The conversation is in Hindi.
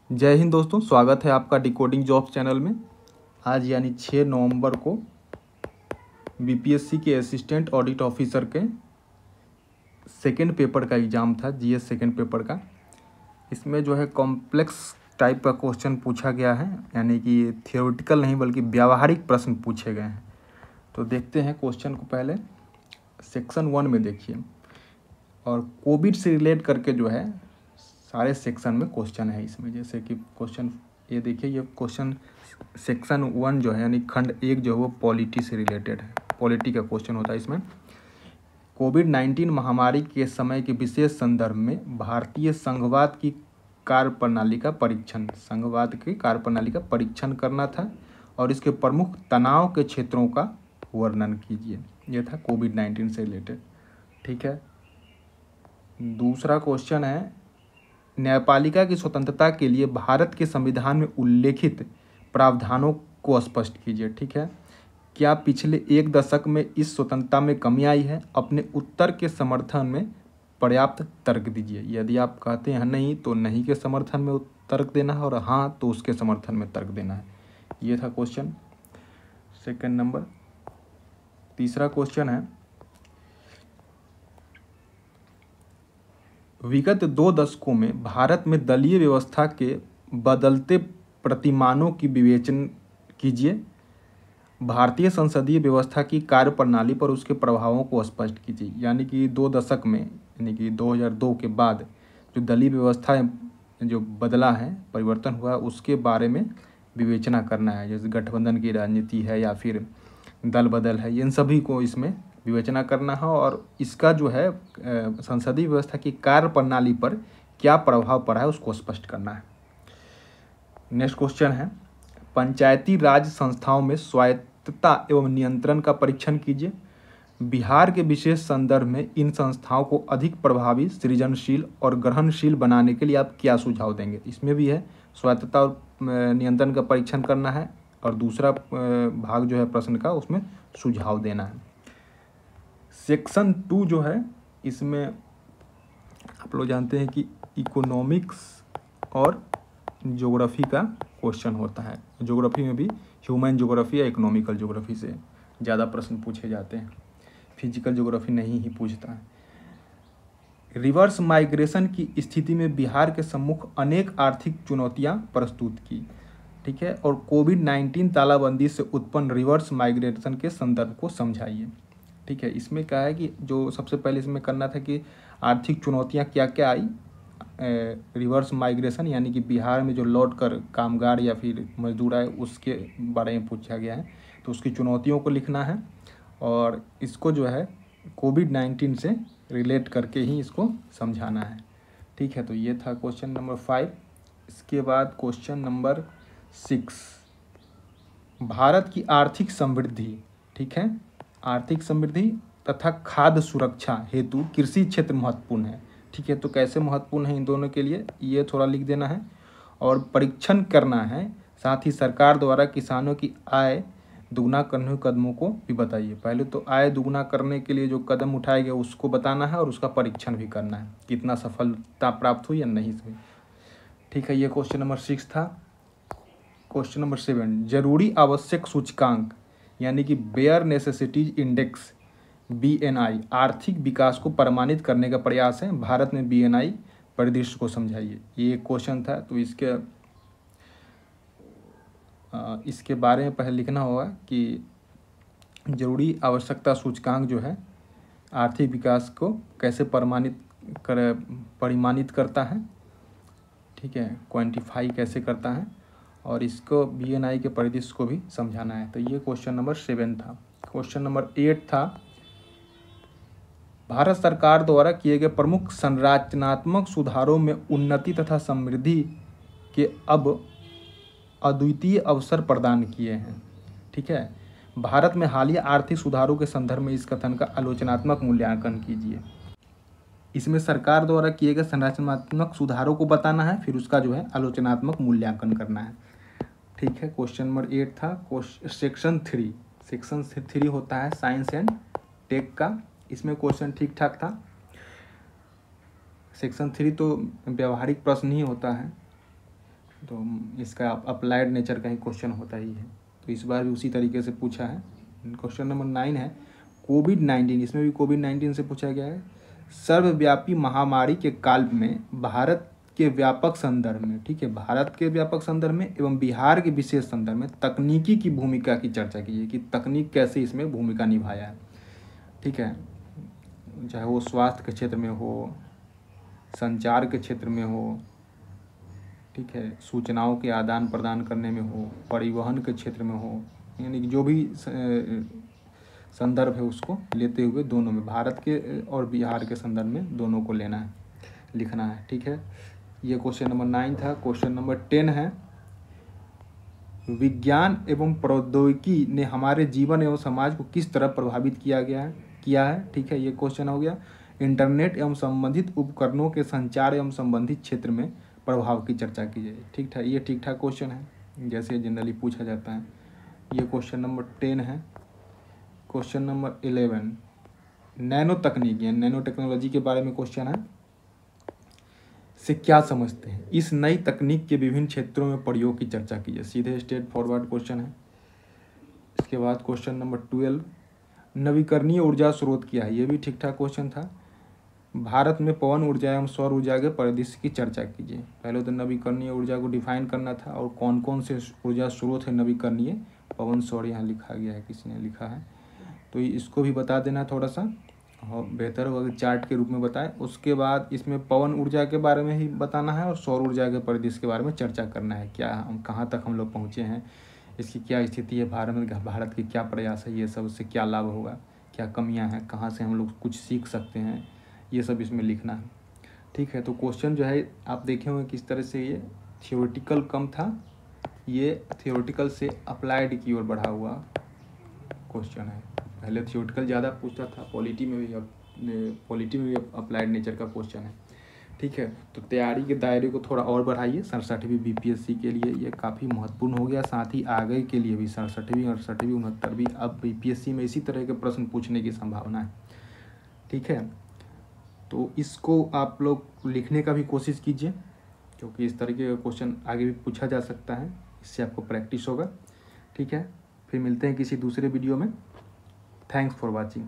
जय हिंद दोस्तों, स्वागत है आपका डिकोडिंग जॉब्स चैनल में। आज यानी 6 नवंबर को बीपीएससी के असिस्टेंट ऑडिट ऑफिसर के सेकेंड पेपर का एग्ज़ाम था, जीएस सेकेंड पेपर का। इसमें जो है कॉम्प्लेक्स टाइप का क्वेश्चन पूछा गया है, यानी कि थियोरेटिकल नहीं बल्कि व्यावहारिक प्रश्न पूछे गए हैं। तो देखते हैं क्वेश्चन को। पहले सेक्शन 1 में देखिए, और कोविड से रिलेट करके जो है सारे सेक्शन में क्वेश्चन है इसमें। जैसे कि क्वेश्चन ये देखिए, ये क्वेश्चन सेक्शन 1 जो है यानी खंड 1 जो है वो पॉलिटी से रिलेटेड है, पॉलिटी का क्वेश्चन होता है इसमें। कोविड-19 महामारी के समय के विशेष संदर्भ में भारतीय संघवाद की कार्यप्रणाली का परीक्षण, संघवाद की कार्यप्रणाली का परीक्षण करना था और इसके प्रमुख तनाव के क्षेत्रों का वर्णन कीजिए। यह था कोविड-19 से रिलेटेड। ठीक है। दूसरा क्वेश्चन है, न्यायपालिका की स्वतंत्रता के लिए भारत के संविधान में उल्लेखित प्रावधानों को स्पष्ट कीजिए। ठीक है। क्या पिछले एक दशक में इस स्वतंत्रता में कमी आई है? अपने उत्तर के समर्थन में पर्याप्त तर्क दीजिए। यदि आप कहते हैं नहीं तो नहीं के समर्थन में तर्क देना है, और हाँ तो उसके समर्थन में तर्क देना है। ये था क्वेश्चन सेकंड नंबर। तीसरा क्वेश्चन है, विगत 2 दशकों में भारत में दलीय व्यवस्था के बदलते प्रतिमानों की विवेचन कीजिए। भारतीय संसदीय व्यवस्था की कार्यप्रणाली पर उसके प्रभावों को स्पष्ट कीजिए। यानी कि 2 दशक में, यानी कि 2002 के बाद जो दलीय व्यवस्था जो बदला है, परिवर्तन हुआ है, उसके बारे में विवेचना करना है। जैसे गठबंधन की राजनीति है या फिर दल बदल है, इन सभी को इसमें विवेचना करना है, और इसका जो है संसदीय व्यवस्था की कार्यप्रणाली पर क्या प्रभाव पड़ा है उसको स्पष्ट करना है। नेक्स्ट क्वेश्चन है, पंचायती राज संस्थाओं में स्वायत्तता एवं नियंत्रण का परीक्षण कीजिए। बिहार के विशेष संदर्भ में इन संस्थाओं को अधिक प्रभावी, सृजनशील और ग्रहणशील बनाने के लिए आप क्या सुझाव देंगे? इसमें भी है स्वायत्तता और नियंत्रण का परीक्षण करना है, और दूसरा भाग जो है प्रश्न का उसमें सुझाव देना है। सेक्शन 2 जो है इसमें आप लोग जानते हैं कि इकोनॉमिक्स और ज्योग्राफी का क्वेश्चन होता है। ज्योग्राफी में भी ह्यूमन ज्योग्राफी या इकोनॉमिकल ज्योग्राफी से ज़्यादा प्रश्न पूछे जाते हैं, फिजिकल ज्योग्राफी नहीं ही पूछता है। रिवर्स माइग्रेशन की स्थिति में बिहार के सम्मुख अनेक आर्थिक चुनौतियां प्रस्तुत की। ठीक है। और कोविड-19 तालाबंदी से उत्पन्न रिवर्स माइग्रेशन के संदर्भ को समझाइए। ठीक है। इसमें क्या है कि जो सबसे पहले इसमें करना था कि आर्थिक चुनौतियां क्या क्या आई, रिवर्स माइग्रेशन यानी कि बिहार में जो लौट कर कामगार या फिर मजदूर आए उसके बारे में पूछा गया है, तो उसकी चुनौतियों को लिखना है, और इसको जो है कोविड-19 से रिलेट करके ही इसको समझाना है। ठीक है। तो ये था क्वेश्चन नंबर 5। इसके बाद क्वेश्चन नंबर 6, भारत की आर्थिक समृद्धि, ठीक है, आर्थिक समृद्धि तथा खाद्य सुरक्षा हेतु कृषि क्षेत्र महत्वपूर्ण है। ठीक है। तो कैसे महत्वपूर्ण है इन दोनों के लिए, ये थोड़ा लिख देना है, और परीक्षण करना है। साथ ही सरकार द्वारा किसानों की आय दुगना करने के कदमों को भी बताइए। पहले तो आय दुगना करने के लिए जो कदम उठाए गए उसको बताना है, और उसका परीक्षण भी करना है, कितना सफलता प्राप्त हुई या नहीं हुई। ठीक है। ये क्वेश्चन नंबर 6 था। क्वेश्चन नंबर 7, जरूरी आवश्यक सूचकांक यानी कि बेयर नेसेसिटीज इंडेक्स BNI आर्थिक विकास को प्रमाणित करने का प्रयास है। भारत में BNI परिदृश्य को समझाइए। ये एक क्वेश्चन था, तो इसके बारे में पहले लिखना होगा कि जरूरी आवश्यकता सूचकांक जो है आर्थिक विकास को कैसे परिमाणित करता है। ठीक है। क्वांटिफाई कैसे करता है, और इसको BNI के परिदृश्य को भी समझाना है। तो ये क्वेश्चन नंबर 7 था। क्वेश्चन नंबर 8 था, भारत सरकार द्वारा किए गए प्रमुख संरचनात्मक सुधारों में उन्नति तथा समृद्धि के अब अद्वितीय अवसर प्रदान किए हैं। ठीक है। भारत में हालिया आर्थिक सुधारों के संदर्भ में इस कथन का आलोचनात्मक मूल्यांकन कीजिए। इसमें सरकार द्वारा किए गए संरचनात्मक सुधारों को बताना है, फिर उसका जो है आलोचनात्मक मूल्यांकन करना है। ठीक है। क्वेश्चन नंबर 8 था। सेक्शन 3 होता है साइंस एंड टेक का। इसमें क्वेश्चन ठीक ठाक था। सेक्शन 3 तो व्यवहारिक प्रश्न ही होता है। तो इसका अप्लाइड नेचर का ही क्वेश्चन होता ही है। तो इस बार भी उसी तरीके से पूछा है। क्वेश्चन नंबर 9 है कोविड-19, इसमें भी कोविड-19 से पूछा गया है। सर्वव्यापी महामारी के काल में भारत के व्यापक संदर्भ में, ठीक है, भारत के व्यापक संदर्भ में एवं बिहार के विशेष संदर्भ में तकनीकी की भूमिका की चर्चा कीजिए कि तकनीक कैसे इसमें भूमिका निभाया है। ठीक है, चाहे वो स्वास्थ्य के क्षेत्र में हो, संचार के क्षेत्र में हो, ठीक है, सूचनाओं के आदान प्रदान करने में हो, परिवहन के क्षेत्र में हो, यानी कि जो भी संदर्भ है उसको लेते हुए दोनों में, भारत के और बिहार के संदर्भ में दोनों को लेना है, लिखना है। ठीक है, ये क्वेश्चन नंबर 9 था। क्वेश्चन नंबर 10 है विज्ञान एवं प्रौद्योगिकी ने हमारे जीवन एवं समाज को किस तरह प्रभावित किया है। ठीक है, ये क्वेश्चन हो गया। इंटरनेट एवं संबंधित उपकरणों के संचार एवं संबंधित क्षेत्र में प्रभाव की चर्चा कीजिए। ठीक ठाक, ये ठीक ठाक क्वेश्चन है, जैसे जनरली पूछा जाता है। ये क्वेश्चन नंबर 10 है। क्वेश्चन नंबर 11 नैनो तकनीक या नैनो टेक्नोलॉजी के बारे में क्वेश्चन है, से क्या समझते हैं, इस नई तकनीक के विभिन्न क्षेत्रों में प्रयोग की चर्चा कीजिए। सीधे स्ट्रेट फॉरवर्ड क्वेश्चन है। इसके बाद क्वेश्चन नंबर 12 नवीकरणीय ऊर्जा स्रोत क्या है। ये भी ठीक ठाक क्वेश्चन था। भारत में पवन ऊर्जा एवं सौर ऊर्जा के परिदृश्य की चर्चा कीजिए। पहले तो नवीकरणीय ऊर्जा को डिफाइन करना था और कौन कौन से ऊर्जा स्रोत है नवीकरणीय, पवन सौर यहाँ लिखा गया है, किसी ने लिखा है, तो इसको भी बता देना थोड़ा सा, और बेहतर होगा कि चार्ट के रूप में बताएं। उसके बाद इसमें पवन ऊर्जा के बारे में ही बताना है और सौर ऊर्जा के परिदृश्य के बारे में चर्चा करना है, क्या हम कहाँ तक हम लोग पहुँचे हैं, इसकी क्या स्थिति है भारत की क्या प्रयास है, ये सब उससे क्या लाभ होगा, क्या कमियाँ हैं, कहाँ से हम लोग कुछ सीख सकते हैं, ये सब इसमें लिखना है। ठीक है, तो क्वेश्चन जो है आप देखे होंगे किस तरह से ये थियोरेटिकल कम था, ये थियोरेटिकल से अप्लाइड की ओर बढ़ा हुआ क्वेश्चन है। पहले थियोरेटिकल ज़्यादा पूछता था, पॉलिटी में भी अप्लाइड नेचर का क्वेश्चन है। ठीक है, तो तैयारी के दायरे को थोड़ा और बढ़ाइए। 67वीं बीपीएससी के लिए ये काफ़ी महत्वपूर्ण हो गया, साथ ही आगे के लिए भी 67वीं 68वीं 69वीं अब बीपीएससी में इसी तरह के प्रश्न पूछने की संभावना है। ठीक है, तो इसको आप लोग लिखने का भी कोशिश कीजिए, क्योंकि इस तरीके का क्वेश्चन आगे भी पूछा जा सकता है, इससे आपको प्रैक्टिस होगा। ठीक है, फिर मिलते हैं किसी दूसरे वीडियो में। Thanks for watching.